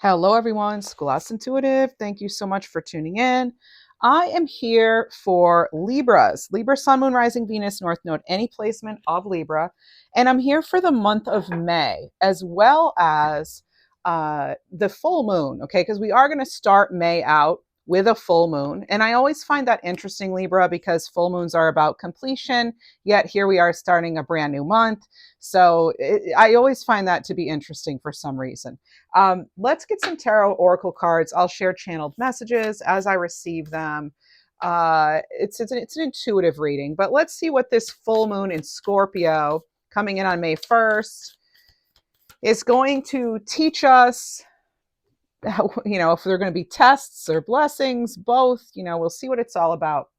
Hello, everyone. Schoolhouse Intuitive. Thank you so much for tuning in. I am here for Libras, Libra, Sun, Moon, Rising, Venus, North Node, any placement of Libra. And I'm here for the month of May, as well as the full moon, okay? Because we are going to start May out with a full moon. And I always find that interesting, Libra, because full moons are about completion, yet here we are starting a brand new month. So I always find that to be interesting for some reason. Let's get some tarot oracle cards. I'll share channeled messages as I receive them. It's an intuitive reading, but let's see what this full moon in Scorpio coming in on May 1st is going to teach us. If there are going to be tests or blessings, both, we'll see what it's all about.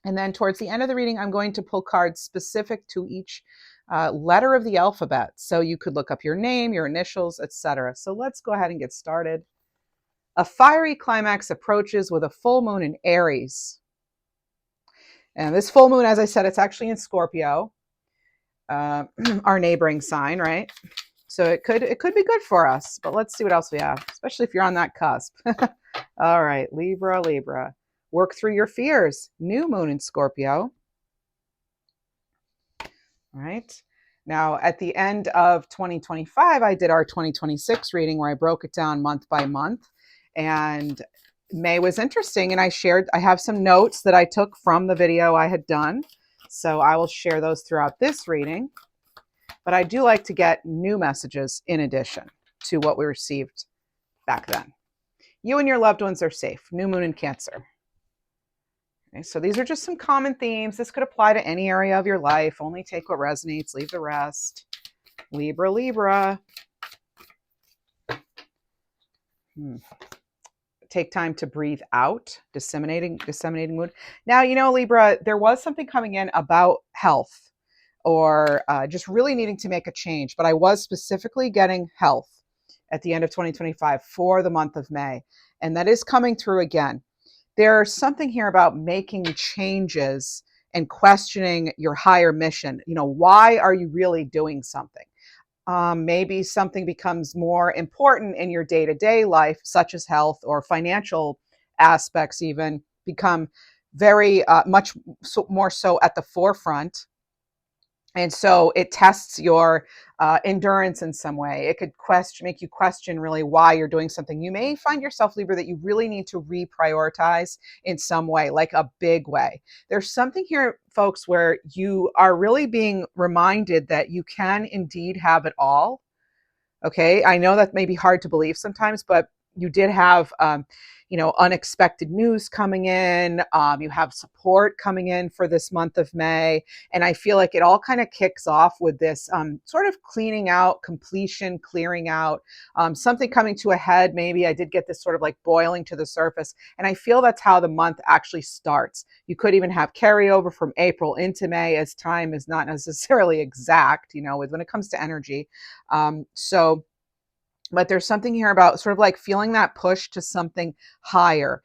And then towards the end of the reading, I'm going to pull cards specific to each letter of the alphabet. So you could look up your name, your initials, etc. So let's go ahead and get started. A fiery climax approaches with a full moon in Aries. And this full moon, as I said, it's actually in Scorpio, our neighboring sign, right? So it could be good for us, but let's see what else we have, especially if you're on that cusp. All right, Libra. Work through your fears. New moon in Scorpio. All right. Now, at the end of 2025, I did our 2026 reading where I broke it down month by month. And May was interesting. And I have some notes that I took from the video I had done. So I will share those throughout this reading. But I do like to get new messages in addition to what we received back then. You and your loved ones are safe. New moon in Cancer. Okay, so these are just some common themes. This could apply to any area of your life. Only take what resonates, leave the rest. Libra. Take time to breathe out, disseminating mood. Now, Libra, there was something coming in about health or just really needing to make a change, but I was specifically getting health at the end of 2025 for the month of May, and that is coming through again. There's something here about making changes and questioning your higher mission. Why are you really doing something? Maybe something becomes more important in your day-to-day life, such as health or financial aspects even become very much more so at the forefront. And so it tests your endurance in some way. It could make you question really why you're doing something. You may find yourself, Libra, that you really need to reprioritize in some way, like a big way. There's something here, folks, where you are really being reminded that you can indeed have it all. Okay, I know that may be hard to believe sometimes, but you did have unexpected news coming in. You have support coming in for this month of May. And I feel like it all kind of kicks off with this sort of cleaning out, completion, clearing out, something coming to a head. Maybe I did get this sort of like boiling to the surface. And I feel that's how the month actually starts. You could even have carryover from April into May, as time is not necessarily exact, when it comes to energy. But there's something here about sort of like feeling that push to something higher,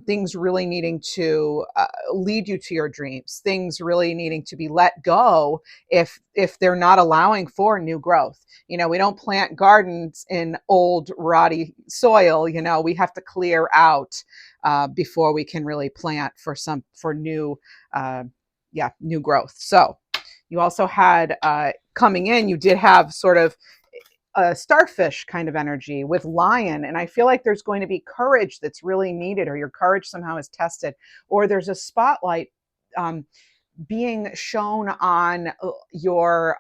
things really needing to lead you to your dreams, things really needing to be let go if they're not allowing for new growth. We don't plant gardens in old rotty soil. We have to clear out before we can really plant for new new growth. So you also had coming in, you did have sort of a starfish kind of energy with lion. And I feel like there's going to be courage that's really needed, or your courage somehow is tested, or there's a spotlight being shown on your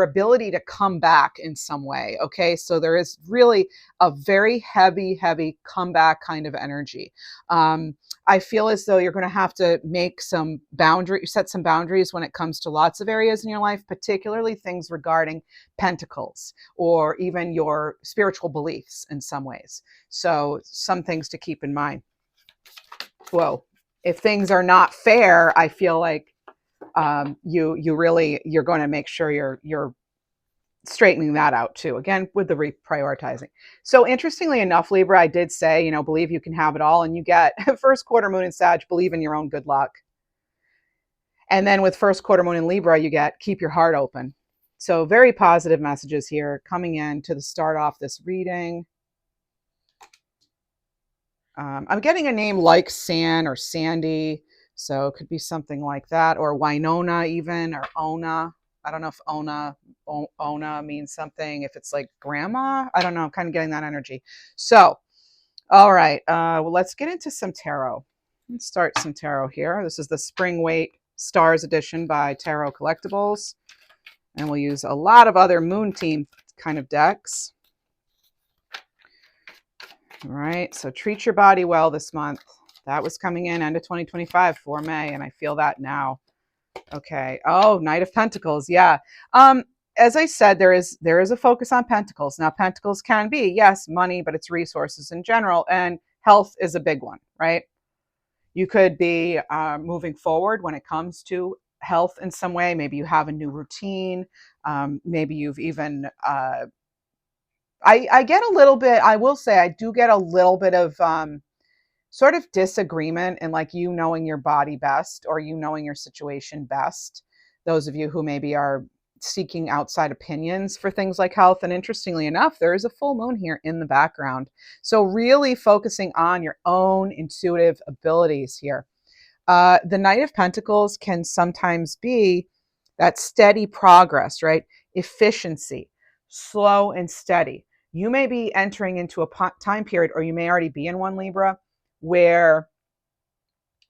ability to come back in some way. Okay, so there is really a very heavy comeback kind of energy. I feel as though you're going to have to set some boundaries when it comes to lots of areas in your life, particularly things regarding pentacles or even your spiritual beliefs in some ways. So some things to keep in mind. Whoa, if things are not fair, I feel like you're going to make sure you're straightening that out too, again with the reprioritizing. So interestingly enough, Libra, I did say, believe you can have it all, and you get first quarter moon in Sag, believe in your own good luck. And then with first quarter moon in Libra, you get keep your heart open. So very positive messages here coming in to start off this reading. I'm getting a name like San or Sandy, so it could be something like that, or Winona even, or Ona. I don't know if Ona means something. If it's like grandma, I don't know. I'm kind of getting that energy. So, all right. Well, let's get into some tarot. Let's start some tarot here. This is the Spring Weight Stars edition by Tarot Collectibles, and we'll use a lot of other Moon Team kind of decks. All right, so treat your body well this month. That was coming in end of 2025 for May, and I feel that now. Okay. Oh, Knight of Pentacles. Yeah. As I said, there is a focus on Pentacles. Now, Pentacles can be, yes, money, but it's resources in general, and health is a big one, right? You could be moving forward when it comes to health in some way. Maybe you have a new routine. Maybe you've even I get a little bit, I will say, I do get a little bit of sort of disagreement in like you knowing your body best or you knowing your situation best. Those of you who maybe are seeking outside opinions for things like health. And interestingly enough, there is a full moon here in the background. So really focusing on your own intuitive abilities here. The Knight of Pentacles can sometimes be that steady progress, right? Efficiency, slow and steady. You may be entering into a time period, or you may already be in one, Libra, where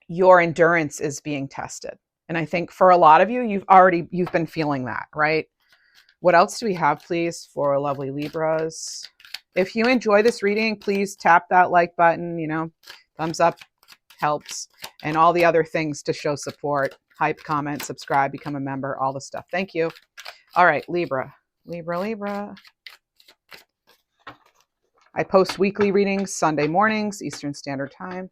your endurance is being tested. And I think for a lot of you, you've been feeling that, right? What else do we have, please, for lovely Libras? If you enjoy this reading, please tap that like button, thumbs up helps, and all the other things to show support. Hype, comment, subscribe, become a member, all the stuff. Thank you. All right, Libra. I post weekly readings Sunday mornings, Eastern Standard Time.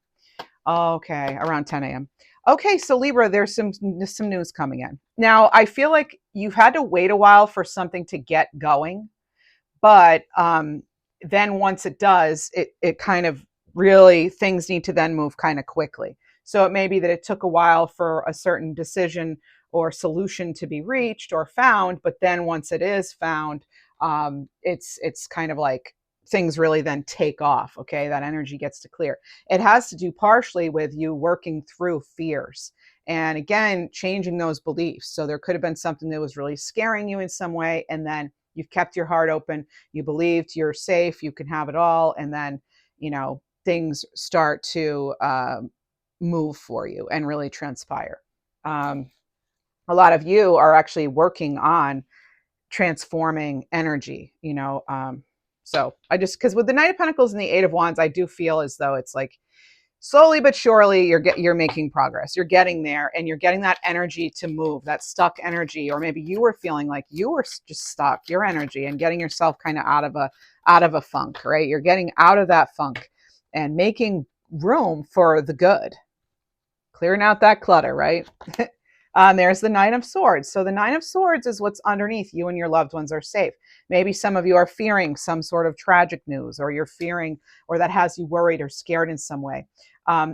Okay, around 10 a.m. Okay, so Libra, there's some news coming in. Now, I feel like you've had to wait a while for something to get going, but then once it does, it kind of really, things need to then move kind of quickly. So it may be that it took a while for a certain decision or solution to be reached or found, but then once it is found, it's kind of like things really then take off. Okay, that energy gets to clear. It has to do partially with you working through fears and again changing those beliefs. So there could have been something that was really scaring you in some way, and then you've kept your heart open, you believed you're safe, you can have it all, and then things start to move for you and really transpire. A lot of you are actually working on transforming energy, so I just, because with the Knight of Pentacles and the Eight of Wands, I do feel as though it's like slowly but surely you're making progress. You're getting there, and you're getting that energy to move, that stuck energy, or maybe you were feeling like you were just stuck, your energy, and getting yourself kind of out of a funk, right? You're getting out of that funk and making room for the good, clearing out that clutter, right? There's the Nine of Swords. So the Nine of Swords is what's underneath. You and your loved ones are safe. Maybe some of you are fearing some sort of tragic news, or you're fearing, or that has you worried or scared in some way.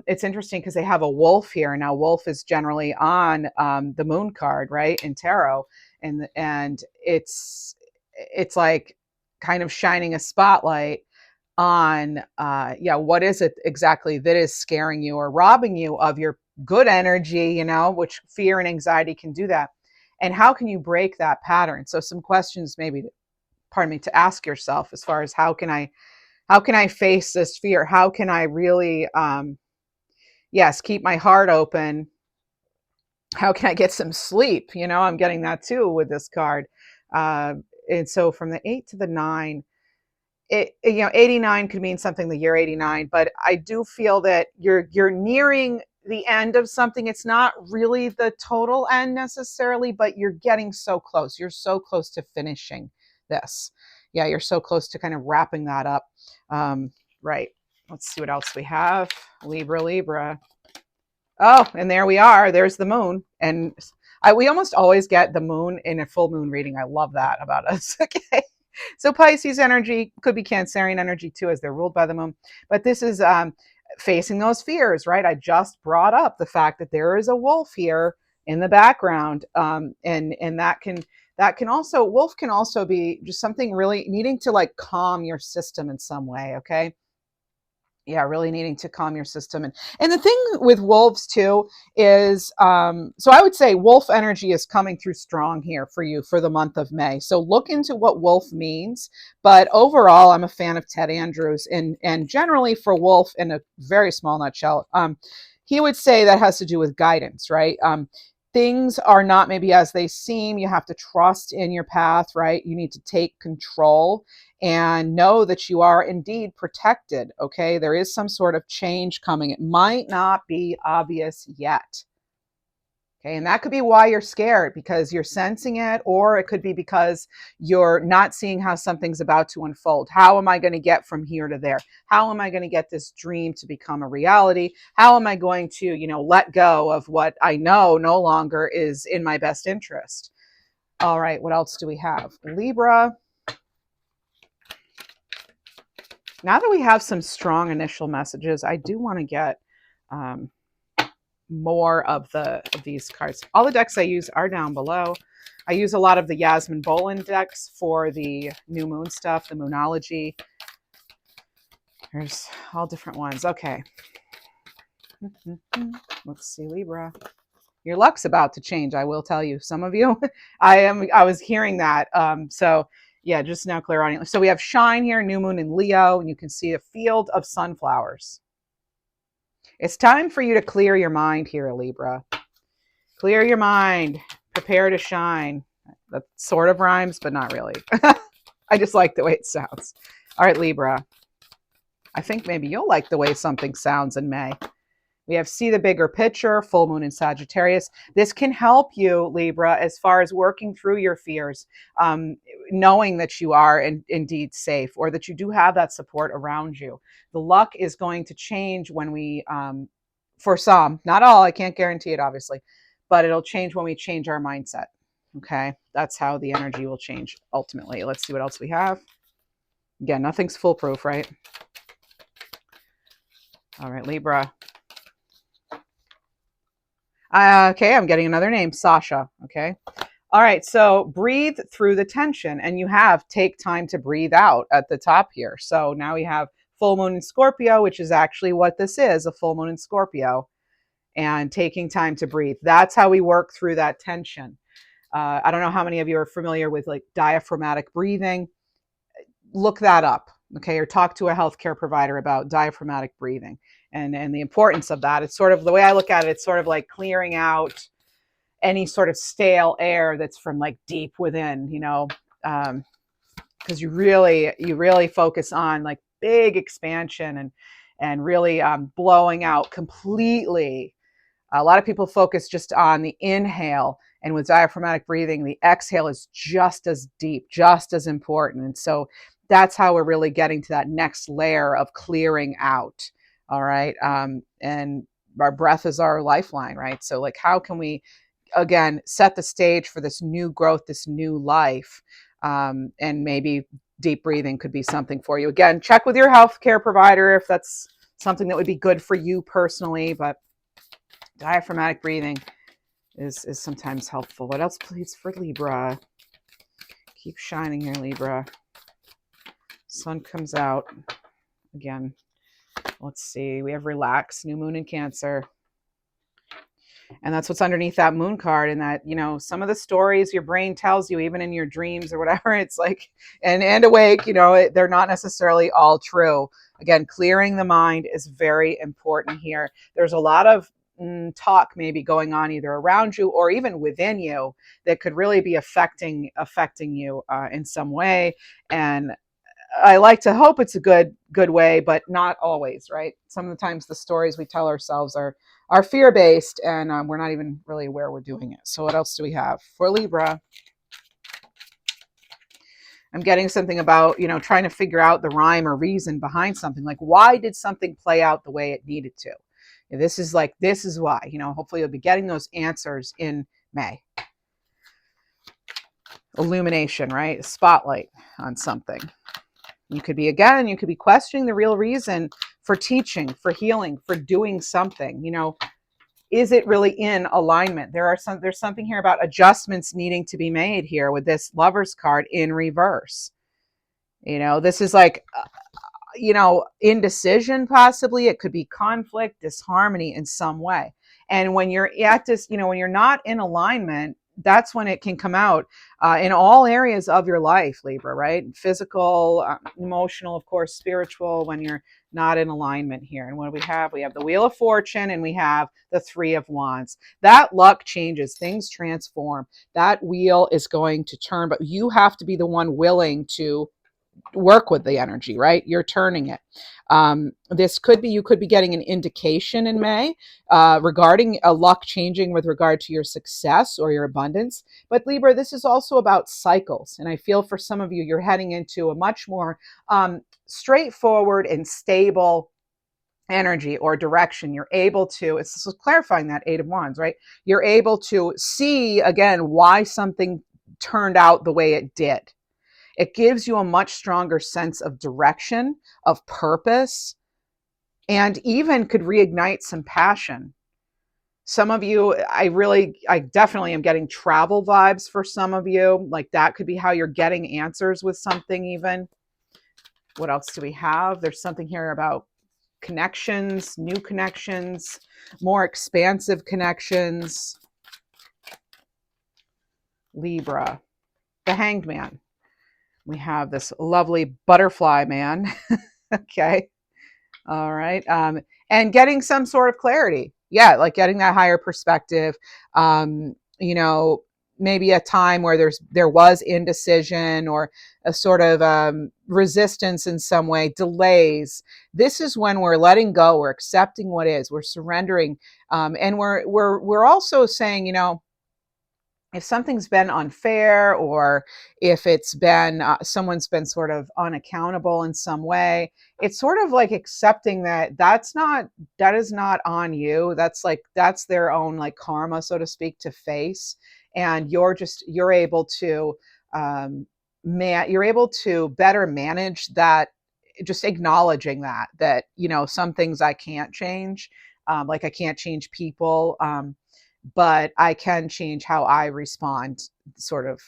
It's interesting because they have a wolf here. Now, wolf is generally on the moon card, right, in tarot. And it's like kind of shining a spotlight on, what is it exactly that is scaring you or robbing you of your good energy, which fear and anxiety can do that. And how can you break that pattern? So some questions maybe, to ask yourself as far as how can I face this fear? How can I really, keep my heart open? How can I get some sleep? I'm getting that too with this card. And so from the 8 to the 9, 89 could mean something, the year 89, but I do feel that you're nearing the end of something. It's not really the total end necessarily, but you're getting so close. You're so close to finishing this. Yeah, you're so close to kind of wrapping that up. Right. Let's see what else we have. Libra. Oh, and there we are. There's the moon. And we almost always get the moon in a full moon reading. I love that about us. Okay. So Pisces energy could be Cancerian energy too, as they're ruled by the moon. But this is facing those fears, right? I just brought up the fact that there is a wolf here in the background, and that can also, wolf can also be just something really needing to like calm your system in some way. Okay. Yeah, really needing to calm your system. And the thing with wolves too is, so I would say wolf energy is coming through strong here for you for the month of May. So look into what wolf means. But overall, I'm a fan of Ted Andrews, and generally for wolf, in a very small nutshell, he would say that has to do with guidance, right? Things are not maybe as they seem. You have to trust in your path, right? You need to take control and know that you are indeed protected. Okay, there is some sort of change coming. It might not be obvious yet. Okay, and that could be why you're scared, because you're sensing it, or it could be because you're not seeing how something's about to unfold. How am I going to get from here to there? How am I going to get this dream to become a reality? How am I going to, let go of what I know no longer is in my best interest? All right, what else do we have? Libra. Now that we have some strong initial messages, I do want to get more of these cards. All the decks I use are down below. I use a lot of the Yasmin Bolin decks for the new moon stuff, the Moonology. There's all different ones. Okay. Let's see, Libra. Your luck's about to change, I will tell you. Some of you, I was hearing that. So yeah, just now clear on. So we have Shine here, new moon in Leo, and you can see a field of sunflowers. It's time for you to clear your mind here, Libra. Clear your mind. Prepare to shine. That sort of rhymes, but not really. I just like the way it sounds. All right, Libra. I think maybe you'll like the way something sounds in May. We have See the Bigger Picture, full moon in Sagittarius. This can help you, Libra, as far as working through your fears, knowing that you are indeed safe, or that you do have that support around you. The luck is going to change when we, for some, not all, I can't guarantee it, obviously, but it'll change when we change our mindset. Okay, that's how the energy will change ultimately. Let's see what else we have. Again, nothing's foolproof, right? All right, Libra. Okay, I'm getting another name, Sasha. Okay. All right, so breathe through the tension, and you have take time to breathe out at the top here. So now we have full moon in Scorpio, which is actually what this is, a full moon in Scorpio, and taking time to breathe. That's how we work through that tension. I don't know how many of you are familiar with like diaphragmatic breathing. Look that up, okay, or talk to a healthcare provider about diaphragmatic breathing and the importance of that. It's sort of the way I look at it. It's sort of like clearing out any sort of stale air that's from like deep within, because you really focus on like big expansion and really blowing out completely. A lot of people focus just on the inhale, and with diaphragmatic breathing, the exhale is just as deep, just as important. And so that's how we're really getting to that next layer of clearing out. All right. And our breath is our lifeline, right? So like, how can we, again, set the stage for this new growth, this new life? And maybe deep breathing could be something for you. Again, check with your healthcare provider if that's something that would be good for you personally, but diaphragmatic breathing is sometimes helpful. What else, please, for Libra? Keep shining here, Libra. Sun comes out again. Let's see. We have relax, new moon in Cancer. And that's what's underneath that moon card. And that, some of the stories your brain tells you, even in your dreams or whatever, it's like, and awake, they're not necessarily all true. Again, clearing the mind is very important here. There's a lot of talk maybe going on either around you or even within you that could really be affecting you in some way. And I like to hope it's a good way, but not always, right? Some of the times the stories we tell ourselves are fear-based, and we're not even really aware we're doing it. So what else do we have for Libra? I'm getting something about, trying to figure out the rhyme or reason behind something. Like, why did something play out the way it needed to? This is why, hopefully you'll be getting those answers in May. Illumination, right? Spotlight on something. You could be questioning the real reason for teaching, for healing, for doing something. Is it really in alignment? There's something here about adjustments needing to be made here with this Lover's card in reverse. This is like, indecision, possibly. It could be conflict, disharmony in some way. And when you're at this, when you're not in alignment, that's when it can come out in all areas of your life, Libra, right? Physical, emotional, of course, spiritual, when you're not in alignment here. And what do we have? We have the Wheel of Fortune and we have the Three of Wands. That luck changes, things transform. That wheel is going to turn, but you have to be the one willing to work with the energy, right? You're turning it. This could be, you could be getting an indication in May regarding a luck changing with regard to your success or your abundance. But Libra, this is also about cycles. And I feel for some of you, you're heading into a much more straightforward and stable energy or direction. You're able to, it's clarifying that Eight of Wands, right? You're able to see again why something turned out the way it did. It gives you a much stronger sense of direction, of purpose, and even could reignite some passion. Some of you, I definitely am getting travel vibes for some of you. Like that could be how you're getting answers with something even. What else do we have? There's something here about connections, new connections, more expansive connections. Libra, the Hanged Man. We have this lovely butterfly man. Okay. All right. And getting some sort of clarity. Yeah. Like getting that higher perspective. Maybe a time where there was indecision or a sort of resistance in some way, delays. This is when we're letting go, we're accepting what is, we're surrendering. And we're also saying, if something's been unfair or if it's been someone's been sort of unaccountable in some way, it's sort of like accepting that that is not on you. That's their own like karma, so to speak, to face. And you're able to you're able to better manage that, just acknowledging that some things I can't change, like I can't change people, but I can change how I respond, sort of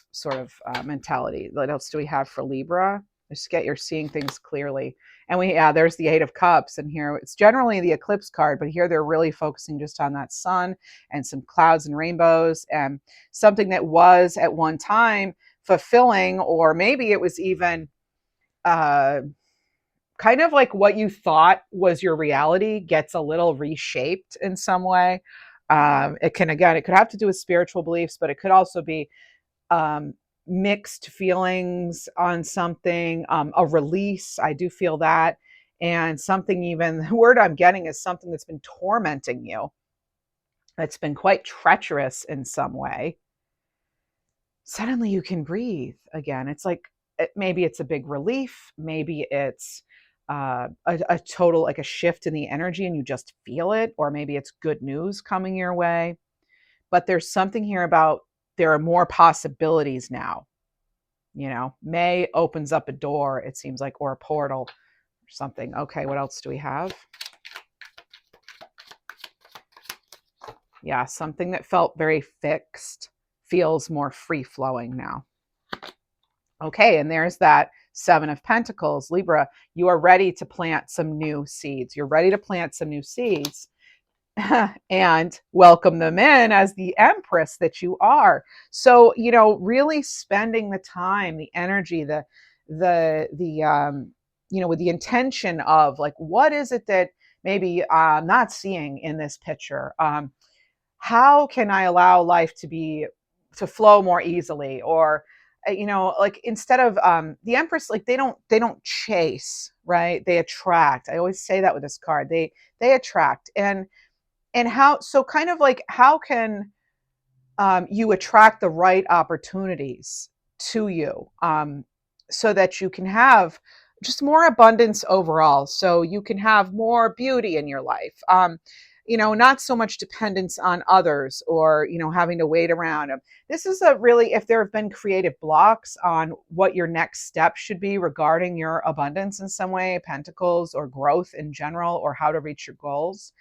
mentality. What else do we have for Libra? Just you're seeing things clearly. And there's the Eight of Cups, and here it's generally the eclipse card, but here they're really focusing just on that sun and some clouds and rainbows and something that was at one time fulfilling, or maybe it was even kind of like what you thought was your reality gets a little reshaped in some way. It could have to do with spiritual beliefs, but it could also be mixed feelings on something, a release. I do feel that. And something, even the word I'm getting is something that's been tormenting you, that's been quite treacherous in some way. Suddenly you can breathe again. It's like, maybe it's a big relief. Maybe it's a total, like a shift in the energy and you just feel it, or maybe it's good news coming your way. But there's something here about there are more possibilities now. May opens up a door, it seems like, or a portal or something. Okay, what else do we have? Yeah, something that felt very fixed feels more free-flowing now. Okay, and there's that Seven of Pentacles. Libra, you are ready to plant some new seeds. You're ready to plant some new seeds and welcome them in as the Empress that you are. So, really spending the time, the energy, with the intention of like, what is it that maybe I'm not seeing in this picture? How can I allow life to flow more easily? Or like instead of the Empress, like they don't chase, right? They attract. I always say that with this card. They attract. And how, so kind of like, how can you attract the right opportunities to you, so that you can have just more abundance overall, so you can have more beauty in your life, not so much dependence on others, or having to wait around. This is a really, if there have been creative blocks on what your next step should be regarding your abundance in some way, pentacles, or growth in general, or how to reach your goals,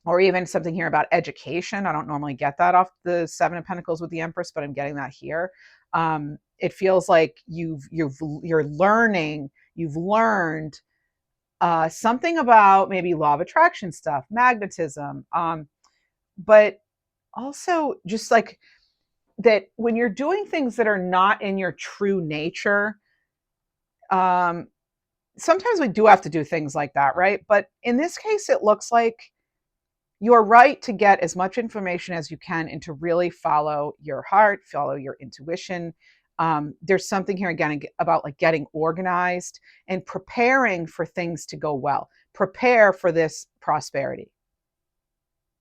or even something here about education. I don't normally get that off the Seven of Pentacles with the Empress, but I'm getting that here. It feels like you're learning, You've learned something about maybe law of attraction stuff, magnetism, but also just like that when you're doing things that are not in your true nature, um, sometimes we do have to do things like that, right? But in this case, it looks like you're right to get as much information as you can and to really follow your heart, follow your intuition. There's something here again about like getting organized and preparing for things to go well. Prepare for this prosperity.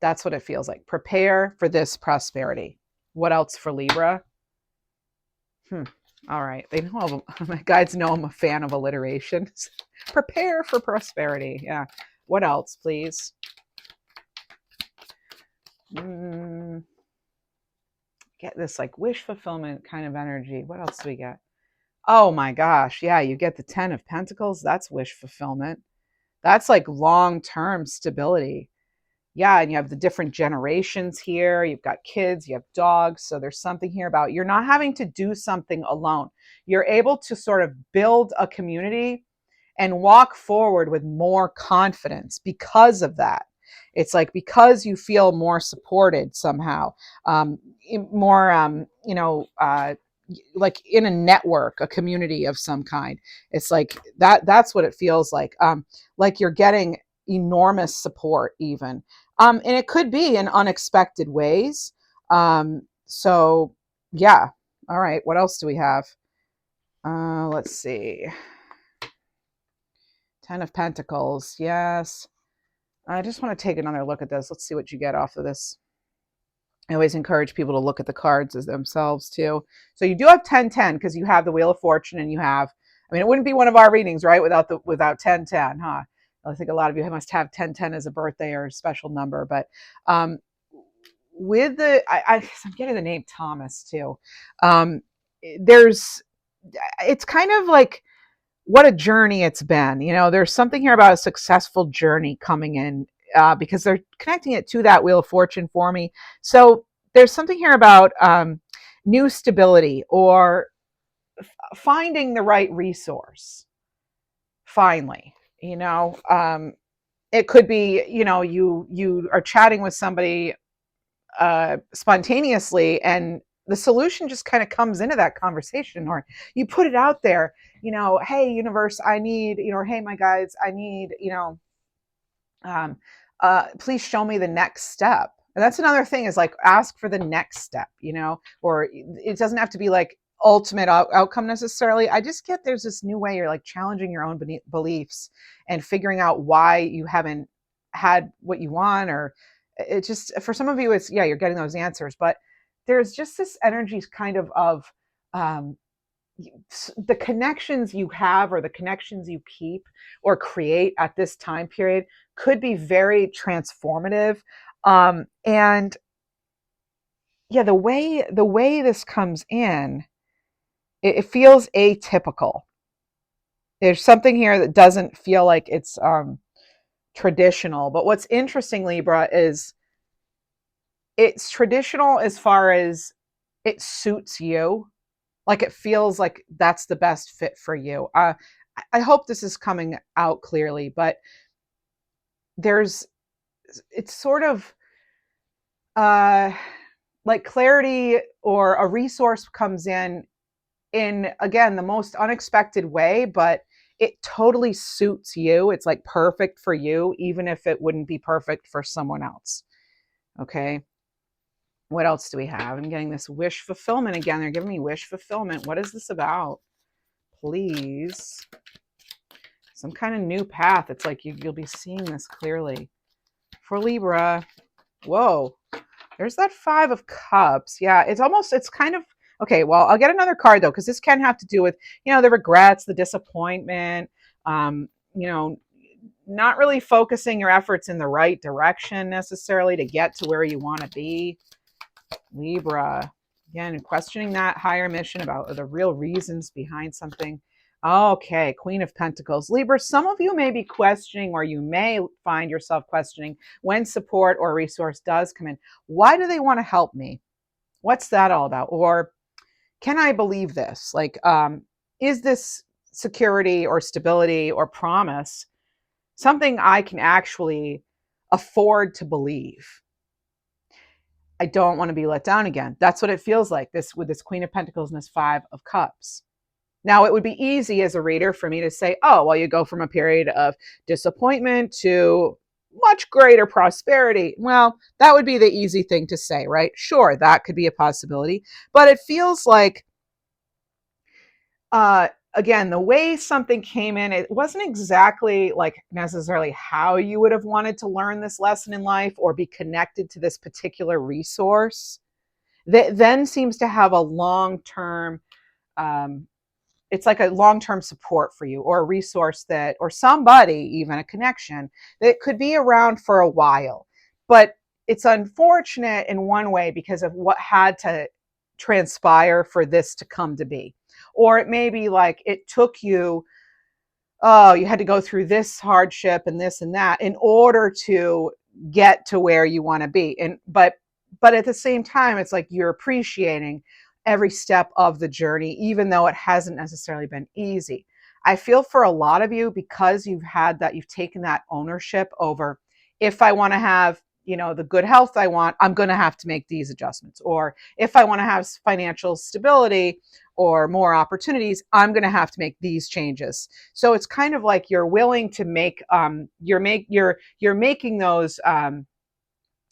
That's what it feels like. Prepare for this prosperity. What else for Libra? All right. They know my guides know I'm a fan of alliteration. Prepare for prosperity. Yeah. What else, please? Get this like wish fulfillment kind of energy. What else do we get? Oh my gosh. Yeah, you get the 10 of Pentacles. That's wish fulfillment. That's like long-term stability. Yeah, and you have the different generations here. You've got kids, you have dogs. So there's something here about you're not having to do something alone. You're able to sort of build a community and walk forward with more confidence because of that. It's like because you feel more supported somehow, more, like in a network, a community of some kind. It's like that's what it feels like you're getting enormous support even. And it could be in unexpected ways. So yeah. All right. What else do we have? Let's see. 10 of Pentacles. Yes. I just want to take another look at this. Let's see what you get off of this. I always encourage people to look at the cards as themselves too. So you do have 10-10 because you have the Wheel of Fortune and you have, I mean, it wouldn't be one of our readings, right? Without 10-10, huh? I think a lot of you must have 10-10 as a birthday or a special number, but with the, I'm getting the name Thomas too. It's kind of like, what a journey it's been. There's something here about a successful journey coming in because they're connecting it to that Wheel of Fortune for me. So there's something here about new stability or finding the right resource. Finally, it could be, you are chatting with somebody spontaneously and the solution just kind of comes into that conversation, or you put it out there, hey universe, I need, or hey my guides, I need, um, please show me the next step. And that's another thing is like ask for the next step, or it doesn't have to be like ultimate outcome necessarily. I just get there's this new way you're like challenging your own beliefs and figuring out why you haven't had what you want, or it just, for some of you it's, yeah, you're getting those answers, but there's just this energy kind of um, the connections you have or the connections you keep or create at this time period could be very transformative. And yeah, the way this comes in, it feels atypical. There's something here that doesn't feel like it's traditional. But what's interesting, Libra, is it's traditional as far as it suits you. Like it feels like that's the best fit for you. I hope this is coming out clearly, but it's sort of like clarity or a resource comes in again the most unexpected way, but it totally suits you. It's like perfect for you, even if it wouldn't be perfect for someone else. Okay. What else do we have? I'm getting this wish fulfillment again. They're giving me wish fulfillment. What is this about? Please. Some kind of new path. It's like you'll be seeing this clearly. For Libra. Whoa. There's that 5 of Cups. Yeah, it's kind of, okay, well, I'll get another card though, because this can have to do with, the regrets, the disappointment, you know, not really focusing your efforts in the right direction necessarily to get to where you want to be. Libra, again, questioning that higher mission about the real reasons behind something. Okay, Queen of Pentacles. Libra, some of you may be questioning, or you may find yourself questioning when support or resource does come in. Why do they want to help me? What's that all about? Or can I believe this? Like, is this security or stability or promise, something I can actually afford to believe. I don't want to be let down again. That's what it feels like this with this Queen of Pentacles and this Five of Cups. Now, it would be easy as a reader for me to say, oh, well, you go from a period of disappointment to much greater prosperity. Well, that would be the easy thing to say, right? Sure, that could be a possibility. But it feels like, again, the way something came in, it wasn't exactly like necessarily how you would have wanted to learn this lesson in life or be connected to this particular resource. That then seems to have a long-term it's like a long-term support for you, or a resource that, or somebody, even a connection that could be around for a while. But it's unfortunate in one way because of what had to transpire for this to come to be. Or it may be like it took you, oh, you had to go through this hardship and this and that in order to get to where you want to be. And but at the same time, it's like you're appreciating every step of the journey, even though it hasn't necessarily been easy. I feel for a lot of you, because you've had that, you've taken that ownership over, if I want to have, the good health I want, I'm going to have to make these adjustments. Or if I want to have financial stability or more opportunities, I'm going to have to make these changes. So it's kind of like you're willing to make, you're making those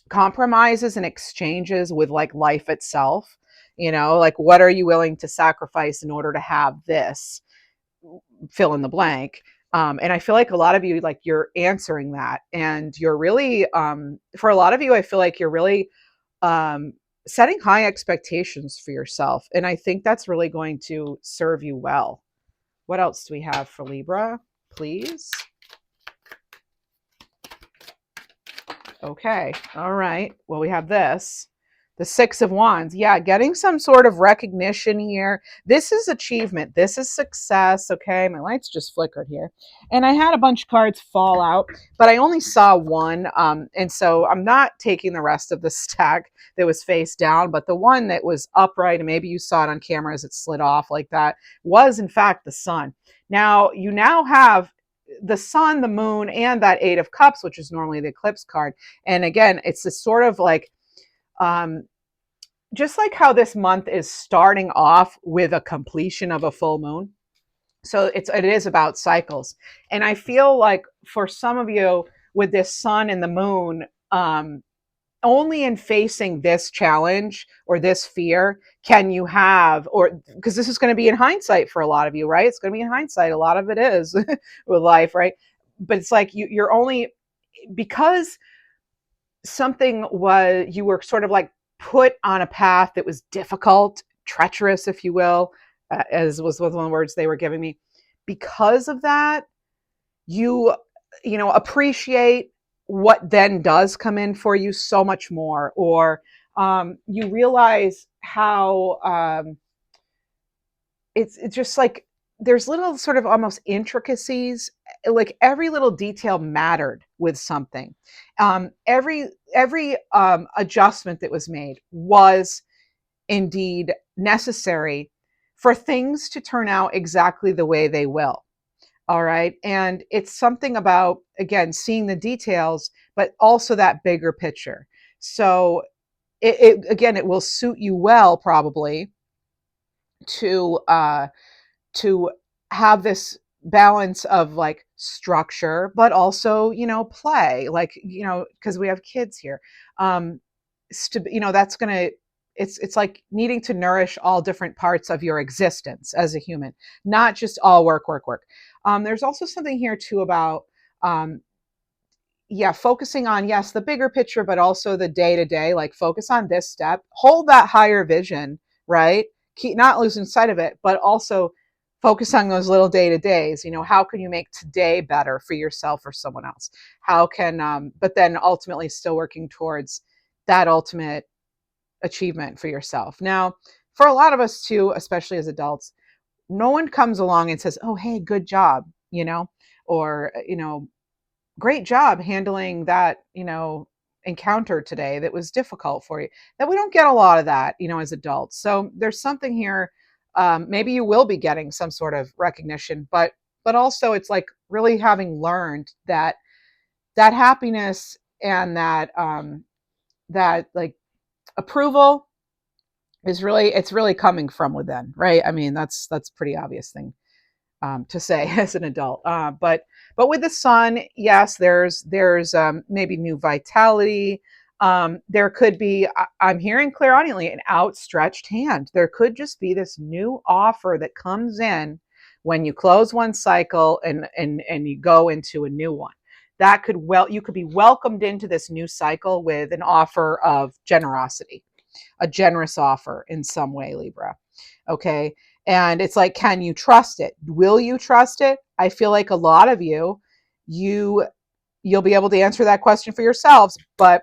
compromises and exchanges with like life itself. Like, what are you willing to sacrifice in order to have this? Fill in the blank. And I feel like a lot of you, like, you're answering that, and you're really, for a lot of you, I feel like you're really setting high expectations for yourself. And I think that's really going to serve you well. What else do we have for Libra, please? Okay. All right. Well, we have this. The Six of Wands. Yeah, getting some sort of recognition here. This is achievement. This is success. Okay, my lights just flickered here. And I had a bunch of cards fall out, but I only saw one. And so I'm not taking the rest of the stack that was face down, but the one that was upright, and maybe you saw it on camera as it slid off like that, was in fact the sun. Now, you now have the sun, the moon, and that Eight of Cups, which is normally the eclipse card. And again, it's this sort of like, just like how this month is starting off with a completion of a full moon. So it is about cycles. And I feel like for some of you with this sun and the moon, only in facing this challenge or this fear can you have, or because this is going to be in hindsight for a lot of you, right? It's going to be in hindsight. A lot of it is with life, right? But it's like you're only, because something was, you were sort of like put on a path that was difficult, treacherous, if you will, as was one of the words they were giving me. Because of that, you appreciate what then does come in for you so much more, or you realize how it's just like there's little sort of almost intricacies, like every little detail mattered with something. Every adjustment that was made was indeed necessary for things to turn out exactly the way they will. All right. And it's something about, again, seeing the details, but also that bigger picture. So again, it will suit you well, probably, to have this balance of like structure, but also, play, like, because we have kids here. That's going to, it's like needing to nourish all different parts of your existence as a human, not just all work, work, work. There's also something here too about, focusing on, yes, the bigger picture, but also the day to day, like focus on this step, hold that higher vision, right? Keep not losing sight of it, but also focus on those little day to days. How can you make today better for yourself or someone else? How can, but then ultimately still working towards that ultimate achievement for yourself. Now, for a lot of us too, especially as adults, no one comes along and says, oh, hey, good job, or, great job handling that, encounter today that was difficult for you. That we don't get a lot of that, as adults. So there's something here Maybe you will be getting some sort of recognition, but also it's like really having learned that happiness and that like approval is really, it's really coming from within, right? I mean, that's pretty obvious thing to say as an adult. But with the sun, yes, there's maybe new vitality. There could be, I'm hearing clairaudiently, an outstretched hand. There could just be this new offer that comes in when you close one cycle and you go into a new one. That could, well, you could be welcomed into this new cycle with an offer of generosity, a generous offer in some way, Libra. Okay. And it's like, can you trust it? Will you trust it? I feel like a lot of you'll be able to answer that question for yourselves. But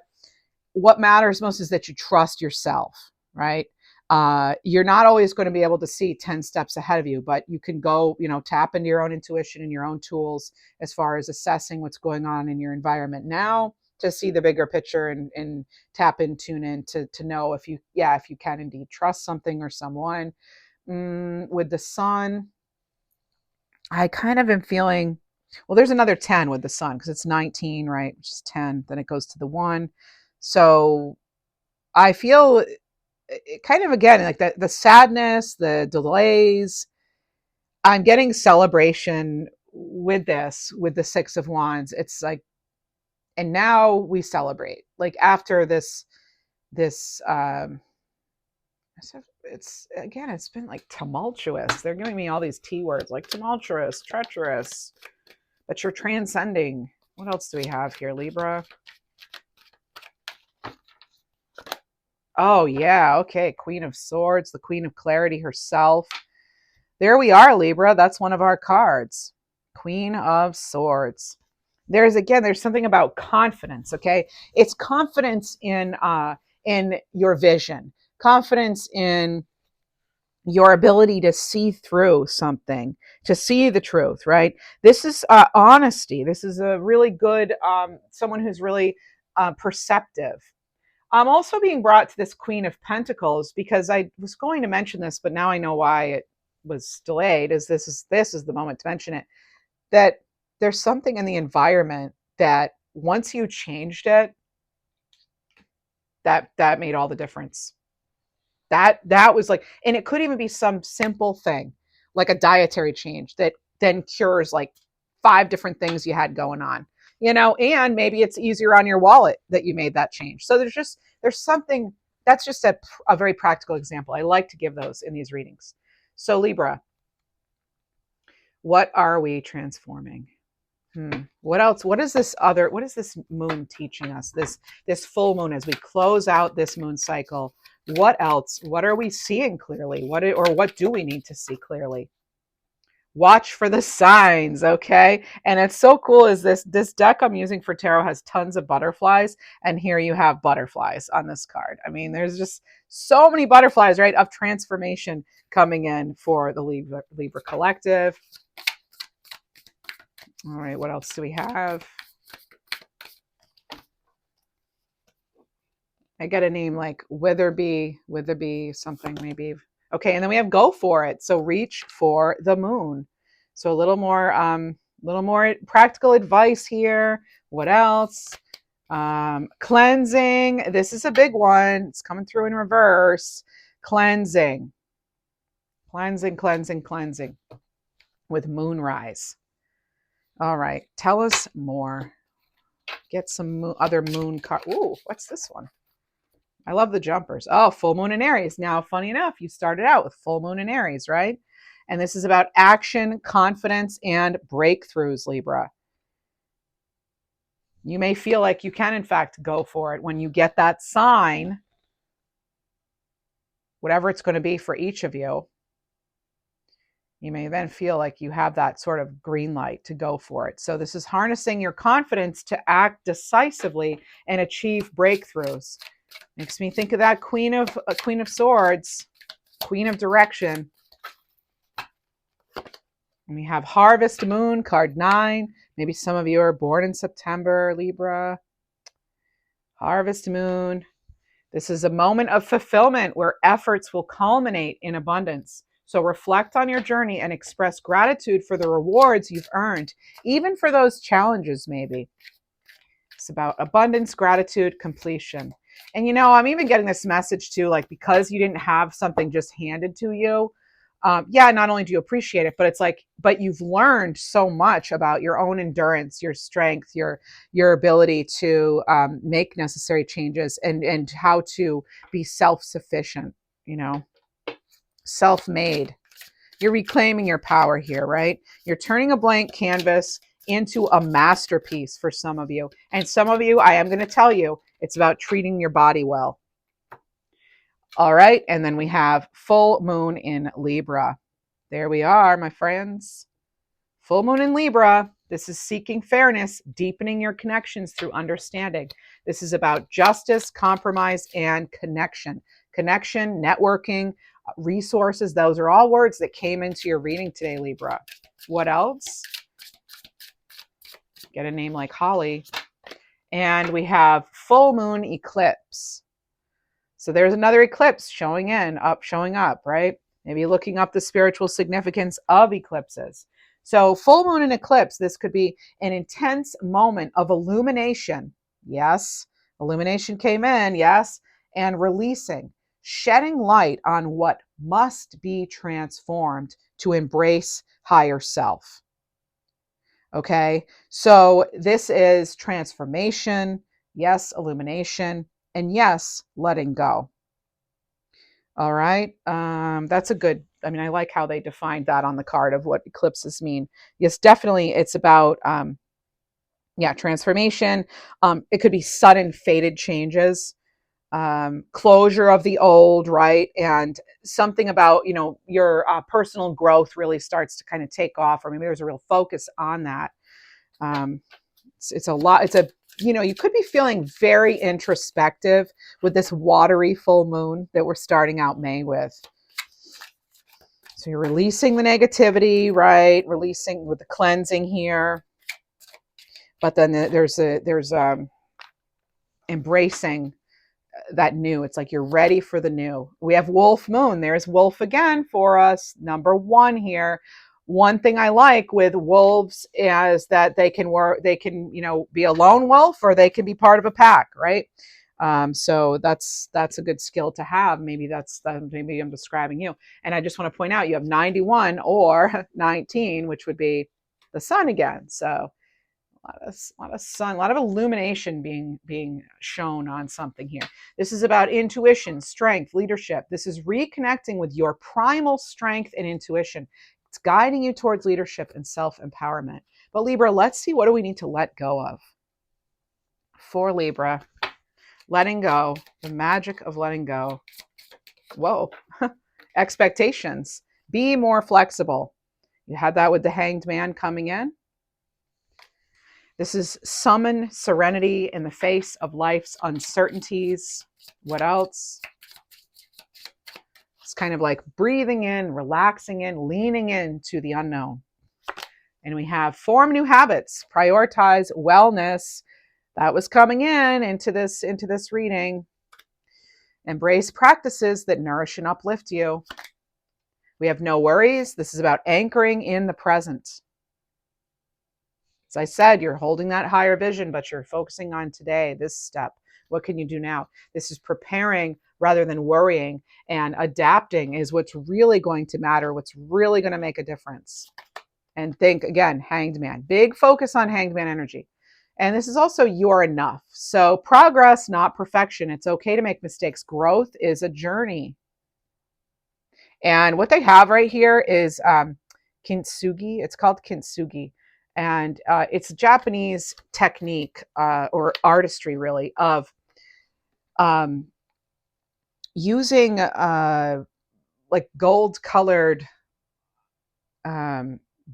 what matters most is that you trust yourself, right? You're not always going to be able to see 10 steps ahead of you, but you can go, tap into your own intuition and your own tools as far as assessing what's going on in your environment now to see the bigger picture and tap in, tune in to know if you can indeed trust something or someone. With the sun, I kind of am feeling, well, there's another 10 with the sun because it's 19, right? Which is 10. Then it goes to the 1. So I feel it kind of, again, like the sadness, the delays. I'm getting celebration with this, with the 6 of Wands. It's like, and now we celebrate. Like after this, it's again, it's been like tumultuous. They're giving me all these T words like tumultuous, treacherous, but you're transcending. What else do we have here, Libra? Oh yeah, okay. Queen of Swords, the Queen of Clarity herself. There we are, Libra. That's one of our cards. Queen of Swords. There's something about confidence, okay? It's confidence in your vision, confidence in your ability to see through something, to see the truth, right? This is honesty. This is a really good, someone who's really perceptive. I'm also being brought to this Queen of Pentacles because I was going to mention this, but now I know why it was delayed. This is the moment to mention it. That there's something in the environment that once you changed it, that made all the difference. That was like, and it could even be some simple thing like a dietary change that then cures like 5 different things you had going on, and maybe it's easier on your wallet that you made that change. So there's something that's just a very practical example. I like to give those in these readings. So Libra, what are we transforming? What else? What is this moon teaching us? This full moon, as we close out this moon cycle, what else? What are we seeing clearly? What do we need to see clearly? Watch for the signs, okay? And it's so cool is this deck I'm using for tarot has tons of butterflies, and here you have butterflies on this card. I mean, there's just so many butterflies, right, of transformation coming in for the Libra collective. All right, what else do we have? I get a name like Witherby something maybe. Okay, and then we have go for it. So reach for the moon. So a little more practical advice here. What else? Cleansing. This is a big one. It's coming through in reverse. Cleansing with moonrise. All right, tell us more. Get some other moon card. Ooh, what's this one? I love the jumpers. Oh, full moon in Aries. Now, funny enough, you started out with full moon in Aries, right? And this is about action, confidence, and breakthroughs, Libra. You may feel like you can, in fact, go for it when you get that sign, whatever it's going to be for each of you. You may then feel like you have that sort of green light to go for it. So this is harnessing your confidence to act decisively and achieve breakthroughs. Makes me think of that Queen of Swords, Queen of Direction. And we have Harvest Moon, card 9. Maybe some of you are born in September, Libra. Harvest Moon. This is a moment of fulfillment where efforts will culminate in abundance. So reflect on your journey and express gratitude for the rewards you've earned, even for those challenges, maybe. It's about abundance, gratitude, completion. And I'm even getting this message too, like, because you didn't have something just handed to you. Yeah, not only do you appreciate it, but it's like, but you've learned so much about your own endurance, your strength, your ability to make necessary changes, and how to be self-sufficient, self-made. You're reclaiming your power here, right? You're turning a blank canvas into a masterpiece for some of you. And some of you, I am going to tell you, it's about treating your body well. All right. And then we have full moon in Libra. There we are, my friends. Full moon in Libra. This is seeking fairness, deepening your connections through understanding. This is about justice, compromise, and connection. Connection, networking, resources. Those are all words that came into your reading today, Libra. What else? Get a name like Holly. And we have full moon eclipse. So there's another eclipse showing up, right? Maybe looking up the spiritual significance of eclipses. So full moon and eclipse, this could be an intense moment of illumination. Yes, illumination came in, yes, and releasing, shedding light on what must be transformed to embrace higher self. Okay, so this is transformation, yes, illumination, and yes, letting go. All right, that's a good, I like how they defined that on the card of what eclipses mean. Yes, definitely it's about, transformation. It could be sudden fated changes, closure of the old, right? And something about, your personal growth really starts to kind of take off, or maybe there's a real focus on that. It's a lot. You could be feeling very introspective with this watery full moon that we're starting out May with. So you're releasing the negativity, right? Releasing with the cleansing here. But then there's embracing that new. It's like you're ready for the new. We have Wolf Moon. There's Wolf again for us. Number 1 here. One thing I like with wolves is that they can be a lone wolf, or they can be part of a pack, right? So that's a good skill to have. Maybe maybe I'm describing you. And I just want to point out, you have 91 or 19, which would be the sun again. So a lot of sun, a lot of illumination being shown on something here. This is about intuition, strength, leadership. This is reconnecting with your primal strength and intuition. It's guiding you towards leadership and self-empowerment. But Libra, let's see, what do we need to let go of? For Libra, letting go, the magic of letting go. Whoa, expectations. Be more flexible. You had that with the Hanged Man coming in. This is summon serenity in the face of life's uncertainties. What else? It's kind of like breathing in, relaxing in, leaning into the unknown. And we have form new habits, prioritize wellness. That was coming into this reading. Embrace practices that nourish and uplift you. We have no worries. This is about anchoring in the present. As I said, you're holding that higher vision, but you're focusing on today, this step. What can you do now? This is preparing rather than worrying, and adapting is what's really going to matter, what's really going to make a difference. And think again, Hanged Man. Big focus on Hanged Man energy. And this is also you're enough. So progress, not perfection. It's okay to make mistakes. Growth is a journey. And what they have right here is kintsugi. It's called kintsugi. And it's a Japanese technique or artistry, really, of using like gold-colored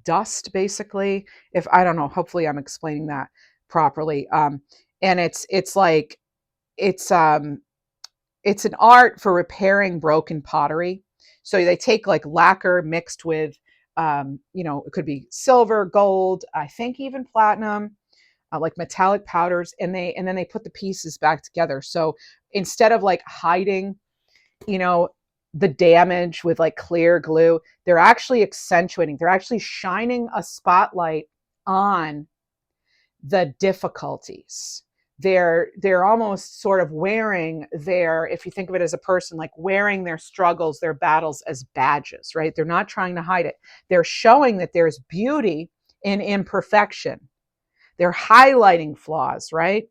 dust, basically. If I don't know, hopefully I'm explaining that properly. And it's an art for repairing broken pottery. So they take like lacquer mixed with it could be silver, gold, I think even platinum, like metallic powders, and then they put the pieces back together. So instead of like hiding, the damage with like clear glue. They're actually accentuating, they're actually shining a spotlight on the difficulties. They're almost sort of wearing their, if you think of it as a person, like wearing their struggles, their battles as badges, right? They're not trying to hide it. They're showing that there's beauty in imperfection. They're highlighting flaws, right?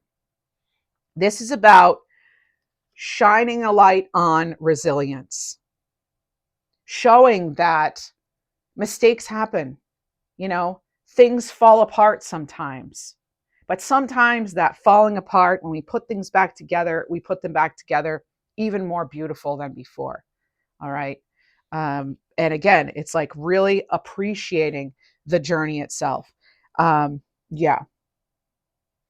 This is about shining a light on resilience, showing that mistakes happen, things fall apart sometimes. But sometimes that falling apart, when we put things back together, we put them back together even more beautiful than before. All right. And again, it's like really appreciating the journey itself. Yeah.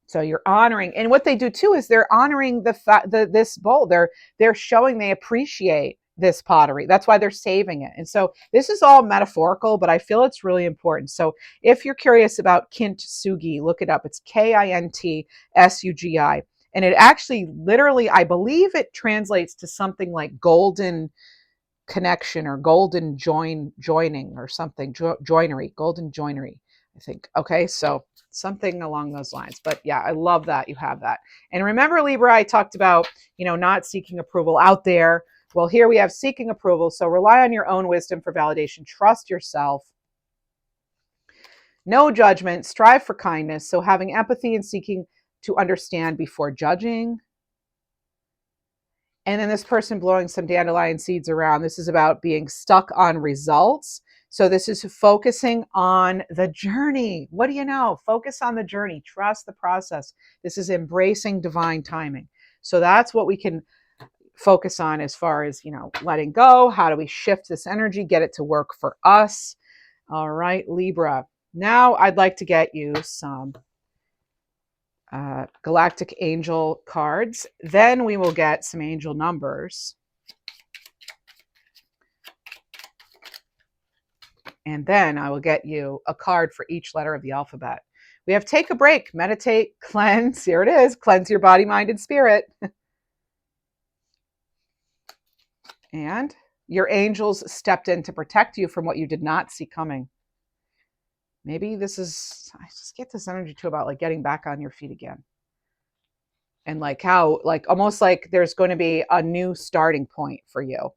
So you're honoring, and what they do too is they're honoring this bowl. They're showing they appreciate this pottery. That's why they're saving it. And so this is all metaphorical, but I feel it's really important. So if you're curious about kintsugi, look it up. It's KINTSUGI. And it actually literally, I believe it translates to something like golden connection or golden joining or something, joinery, golden joinery, I think. Okay, so something along those lines. But yeah, I love that you have that. And remember, Libra, I talked about, not seeking approval out there. Well, here we have seeking approval. So rely on your own wisdom for validation. Trust yourself. No judgment. Strive for kindness. So having empathy and seeking to understand before judging. And then this person blowing some dandelion seeds around. This is about being stuck on results. So this is focusing on the journey. What do you know? Focus on the journey. Trust the process. This is embracing divine timing. So that's what we can focus on as far as, letting go. How do we shift this energy, get it to work for us? All right, Libra. Now I'd like to get you some galactic angel cards. Then we will get some angel numbers. And then I will get you a card for each letter of the alphabet. We have take a break, meditate, cleanse. Here it is. Cleanse your body, mind, and spirit. And your angels stepped in to protect you from what you did not see coming. Maybe I just get this energy too about like getting back on your feet again. And like how, like almost like there's going to be a new starting point for you.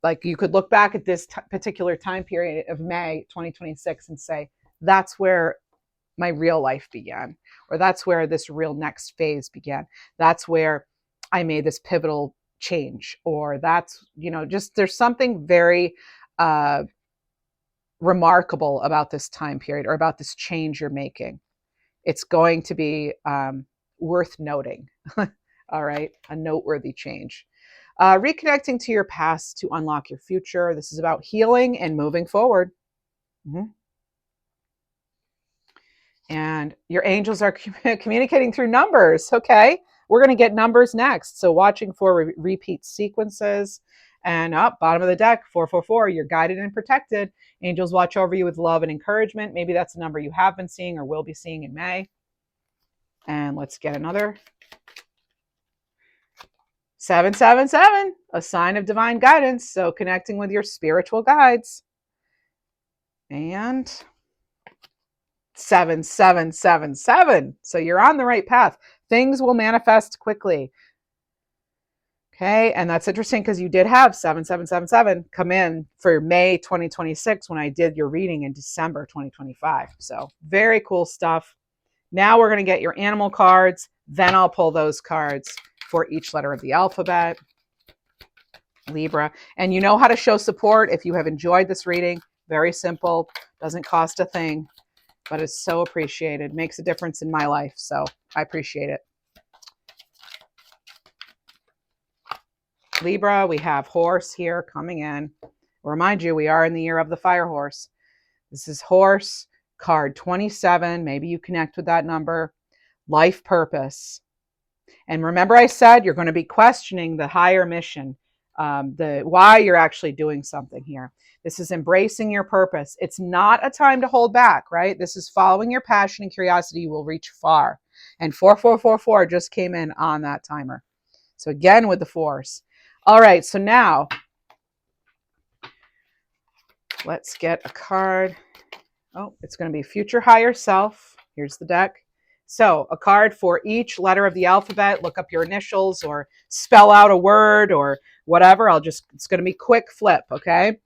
Like you could look back at this particular time period of May 2026 and say, that's where my real life began, or that's where this real next phase began. That's where I made this pivotal change, or that's, just there's something very remarkable about this time period or about this change you're making. It's going to be worth noting. All right, a noteworthy change. Reconnecting to your past to unlock your future. This is about healing and moving forward. Mm-hmm. And your angels are communicating through numbers. Okay, we're going to get numbers next. So watching for repeat sequences. And up, bottom of the deck, 444, you're guided and protected. Angels watch over you with love and encouragement. Maybe that's a number you have been seeing or will be seeing in May. And let's get another. 777, a sign of divine guidance. So connecting with your spiritual guides. And 7777. So you're on the right path. Things will manifest quickly. Okay, and that's interesting because you did have 7777 come in for May 2026 when I did your reading in December 2025. So very cool stuff. Now we're going to get your animal cards. Then I'll pull those cards for each letter of the alphabet. Libra. And you know how to show support if you have enjoyed this reading. Very simple. Doesn't cost a thing, but it's so appreciated. Makes a difference in my life. So I appreciate it. Libra, we have horse here coming in. Remind you, we are in the year of the fire horse. This is horse, card 27. Maybe you connect with that number. Life purpose. And remember I said you're going to be questioning the higher mission, the why you're actually doing something here. This is embracing your purpose. It's not a time to hold back, right? This is following your passion and curiosity. You will reach far. And 4444 just came in on that timer. So again with the force. All right, so now let's get a card. Oh, it's going to be future higher self. Here's the deck. So a card for each letter of the alphabet. Look up your initials or spell out a word or whatever. It's going to be quick flip, okay?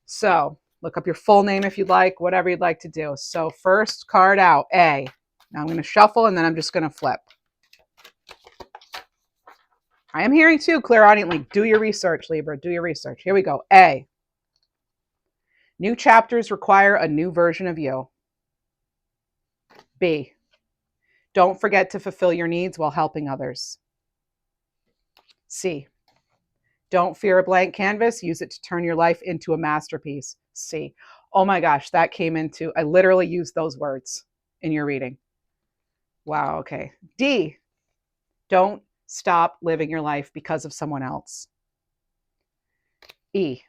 So look up your full name if you'd like, whatever you'd like to do. So first card out, A. Now I'm going to shuffle and then I'm just going to flip. I am hearing too, clairaudiently. Do your research, Libra. Do your research. Here we go. A. New chapters require a new version of you. B. Don't forget to fulfill your needs while helping others. C. Don't fear a blank canvas. Use it to turn your life into a masterpiece. C. Oh my gosh, that came into, I literally used those words in your reading. Wow, okay. D. Don't stop living your life because of someone else. E.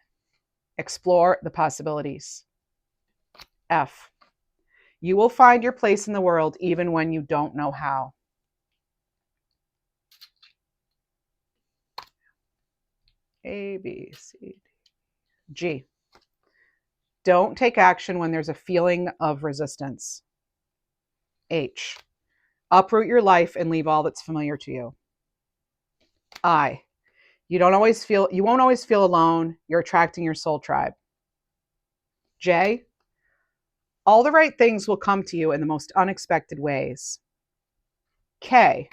Explore the possibilities. F. You will find your place in the world even when you don't know how. A, B, C, D. G. Don't take action when there's a feeling of resistance. H. Uproot your life and leave all that's familiar to you. I. You won't always feel alone. You're attracting your soul tribe. J. All the right things will come to you in the most unexpected ways. K.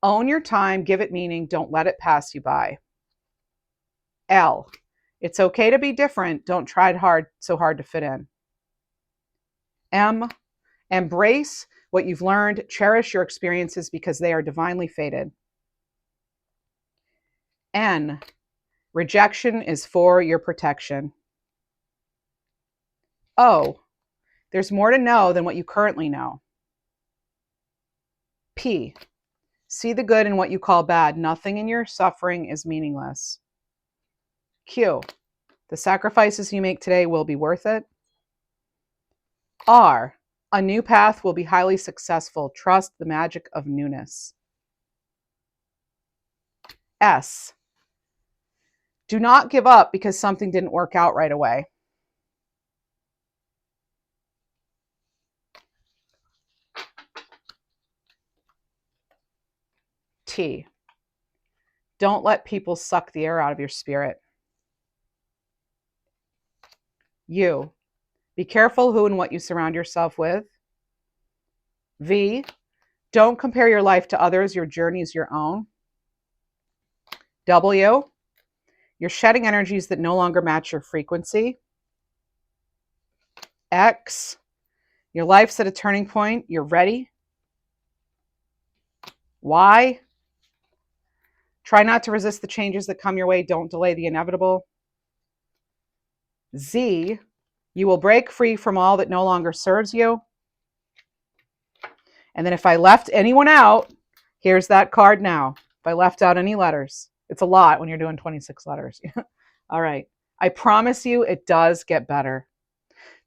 Own your time, give it meaning, don't let it pass you by. L. It's okay to be different, don't try so hard to fit in. M. Embrace what you've learned, cherish your experiences because they are divinely fated. N. Rejection is for your protection. O. There's more to know than what you currently know. P. See the good in what you call bad. Nothing in your suffering is meaningless. Q. The sacrifices you make today will be worth it. R. A new path will be highly successful. Trust the magic of newness. S. Do not give up because something didn't work out right away. T. Don't let people suck the air out of your spirit. U. Be careful who and what you surround yourself with. V. Don't compare your life to others. Your journey is your own. W. You're shedding energies that no longer match your frequency. X. Your life's at a turning point. You're ready. Y. Try not to resist the changes that come your way. Don't delay the inevitable. Z. You will break free from all that no longer serves you. And then if I left anyone out, here's that card now. If I left out any letters, it's a lot when you're doing 26 letters. All right. I promise you it does get better.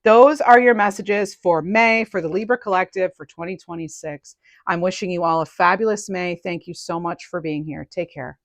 Those are your messages for May for the Libra Collective for 2026. I'm wishing you all a fabulous May. Thank you so much for being here. Take care.